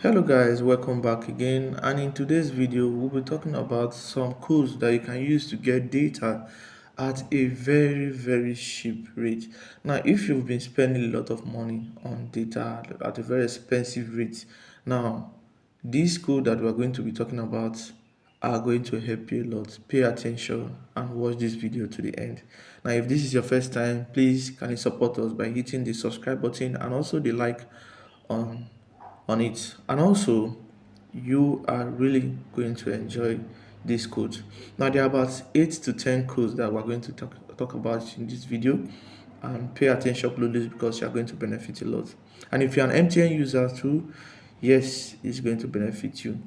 Hello guys, welcome back again, and in today's video we'll be talking about some codes that you can use to get data at a very cheap rate. Now if you've been spending a lot of money on data at a very expensive rate, now these code that we're going to be talking about are going to help you a lot. Pay attention and watch this video to the end. Now if this is your first time, please can you support us by hitting the subscribe button and also the like on it, and also you are really going to enjoy this code. Now there are about 8 to 10 codes that we're going to talk about in this video, and pay attention closely because you're going to benefit a lot. And if you're an MTN user too, yes, it's going to benefit you.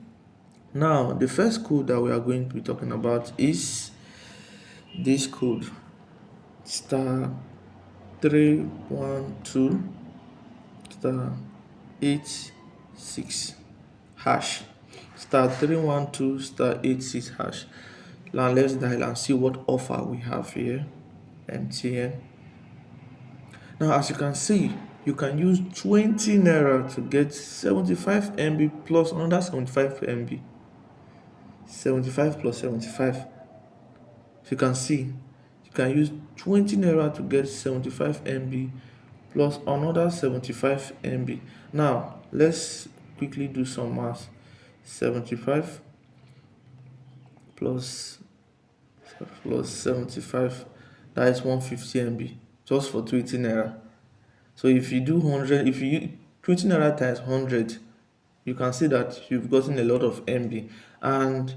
Now the first code that we are going to be talking about is this code, star 312 star 86 hash, star 312 star 86 hash. Now let's dial and see what offer we have here. MTN. Now as you can see, you can use 20 naira to get 75 MB plus another 75 MB. 75 plus 75. If you can see, you can use 20 naira to get 75 MB plus another 75 MB. Now let's quickly do some math. 75 plus 75, that is 150 MB just for 20 naira. So if you do 100, if you use 20 naira times 100, you can see that you've gotten a lot of MB. And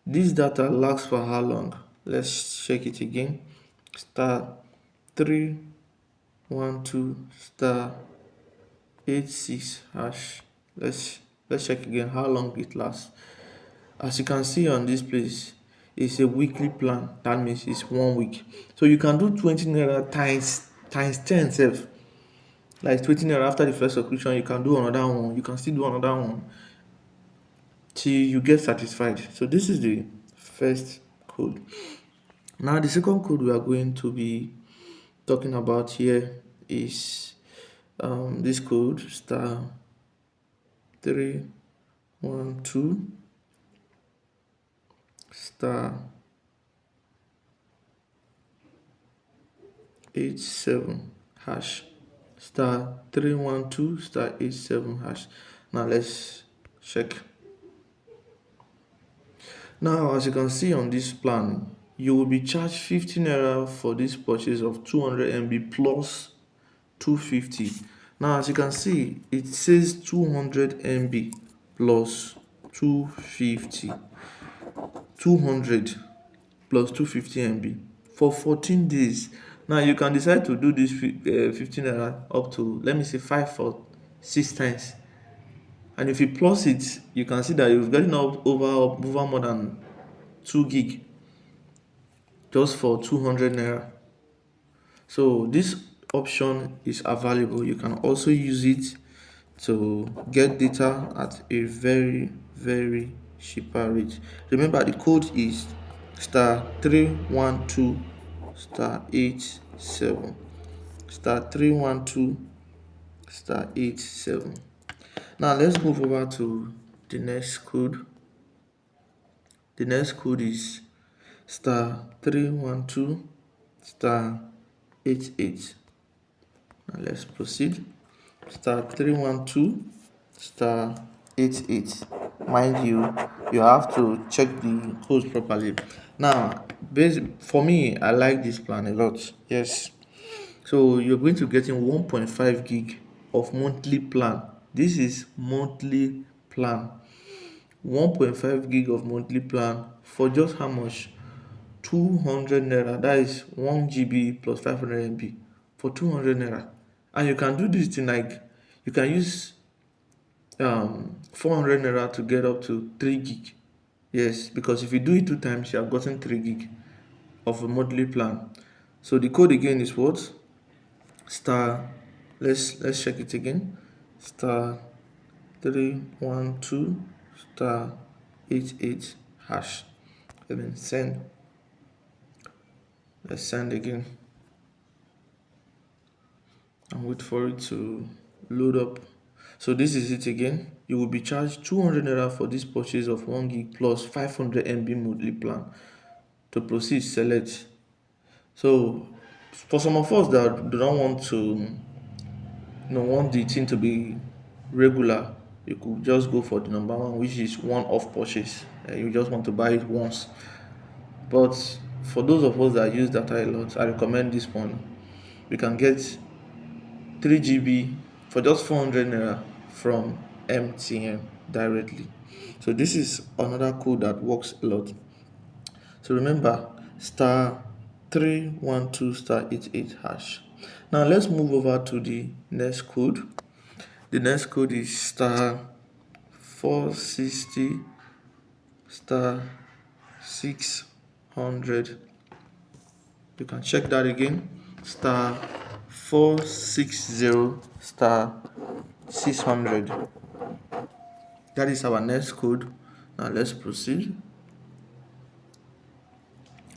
this data lasts for how long? Let's check it again. Star 312 star 86 hash. Let's check again how long it lasts. As you can see on this place, it's a weekly plan. That means it's 1 week. So you can do 20 naira times 10 self. Like 20 naira after the first subscription, you can do another one. You can still do another one till you get satisfied. So this is the first code. Now the second code we are going to be talking about here is this code, star 312 star 87 hash, star 312 star 87 hash. Now let's check. Now as you can see on this plan, you will be charged 50 naira for this purchase of 200 MB plus 250. Now as you can see, it says 200 MB plus 250, 200 plus 250 MB for 14 days. Now you can decide to do this 15 naira up to, let me say, 5 or 6 times. And if you plus it, you can see that you've gotten up over more than 2 gig just for 200 naira. So this option is available. You can also use it to get data at a very cheaper rate. Remember, the code is star 312 star 87 star 312 star 87. Now let's move over to the next code. The next code is star 312 star 88. Now let's proceed. Star 312 star 88. Mind you, you have to check the codes properly. Now, for me, I like this plan a lot. Yes. So you're going to get in 1.5 gig of monthly plan. This is monthly plan. 1.5 gig of monthly plan for just how much? 200 naira. That is 1 GB plus 500 MB for 200 naira. And you can do this thing like, you can use 400 naira to get up to 3 gig. Yes, because if you do it 2 times, you have gotten 3 gig of a monthly plan. So the code again is what? Star, let's check it again. Star 312 star 88 hash. And then send. Let's send again and wait for it to load up. So this is it again. You will be charged 200 naira for this purchase of 1 gig plus 500 MB monthly plan. To proceed, select. So for some of us that do not want to, want the thing to be regular, you could just go for the number one, which is one-off purchase. You just want to buy it once. But for those of us that use data a lot, I recommend this one. We can get 3 GB for just 400 naira from MTN directly. So this is another code that works a lot. So remember, star 312 star 88 hash. Now let's move over to the next code. The next code is star 460 star 600. You can check that again. Star 460 star 600. That is our next code. Now let's proceed.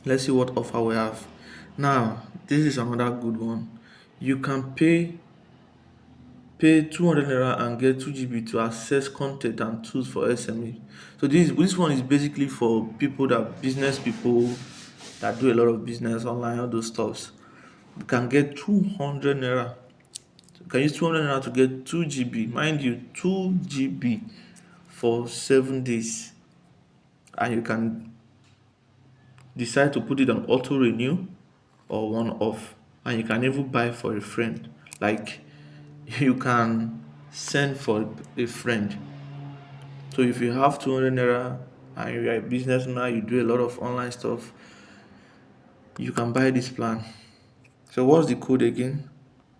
Let's see what offer we have. Now this is another good one. You can pay 200 naira and get 2 GB to access content and tools for SME. So this one is basically for people that do a lot of business online, all those stuffs. You can get 200 naira. You can use 200 naira to get 2 GB. Mind you, 2 GB for 7 days. And you can decide to put it on auto renew or one off. And you can even buy for a friend. Like you can send for a friend. So if you have 200 naira and you're a businessman, you do a lot of online stuff, you can buy this plan. So what's the code again?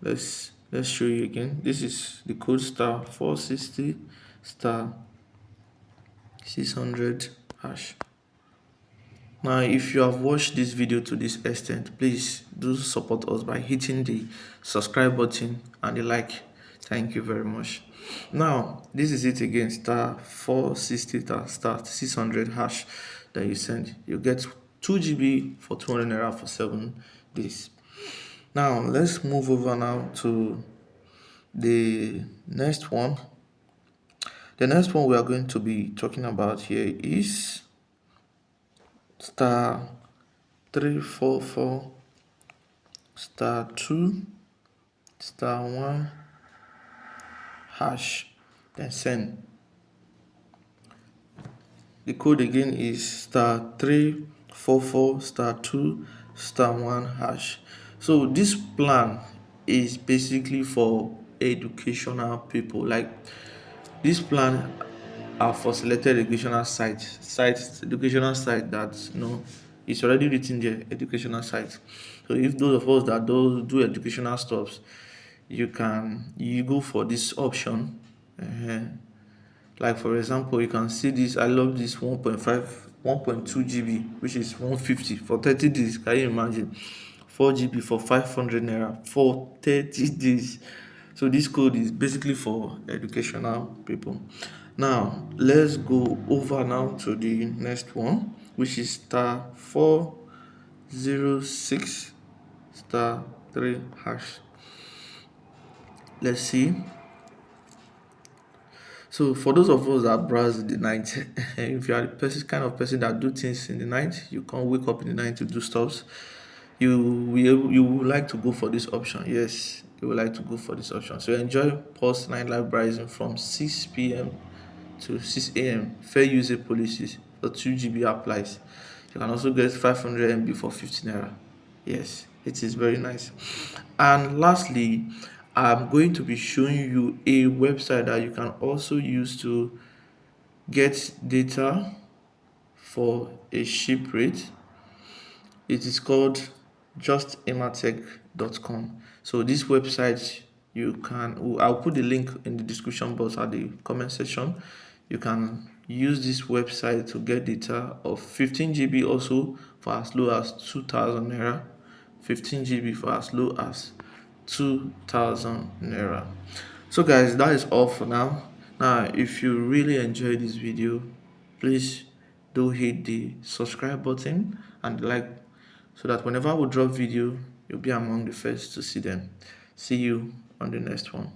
Let's show you again. This is the code star 460 star 600 hash. Now if you have watched this video to this extent, please do support us by hitting the subscribe button and the like. Thank you very much. Now this is it again, star 460 star 600 hash that you send. You get 2 GB for 200 naira for 7 days. Now let's move over now to the next one. The next one we are going to be talking about here is star 344 star 2 star 1 hash, then send. The code again is star 344 star 2 star 1 hash. So this plan is basically for educational people. Like this plan are for selected educational educational site that it's already written there, educational site. So if those of us that do educational stuff, you go for this option. Like for example, you can see this. I love this 1.2 GB, which is 150 for 30 days. Can you imagine? 4 GB for 500 naira for 30 days. So this code is basically for educational people. Now let's go over now to the next one, which is star 406 star 3 hash. Let's see. So for those of us that browse in the night, if you are the kind of person that do things in the night, you can't wake up in the night to do stuff. You would like to go for this option. Yes, you would like to go for this option. So enjoy post night live browsing from 6 p.m. to 6 a.m. Fair usage policies for 2 GB applies. You can also get 500 MB for 15 naira. Yes, it is very nice. And lastly, I'm going to be showing you a website that you can also use to get data for a cheap rate. It is called justematech.com. So this website, I'll put the link in the description box at the comment section. You can use this website to get data of 15 GB also for as low as 2,000 naira. 15 GB for as low as 2,000 naira. So guys, that is all for now. Now if you really enjoyed this video, please do hit the subscribe button and like, so that whenever we drop video, you'll be among the first to see them. See you on the next one.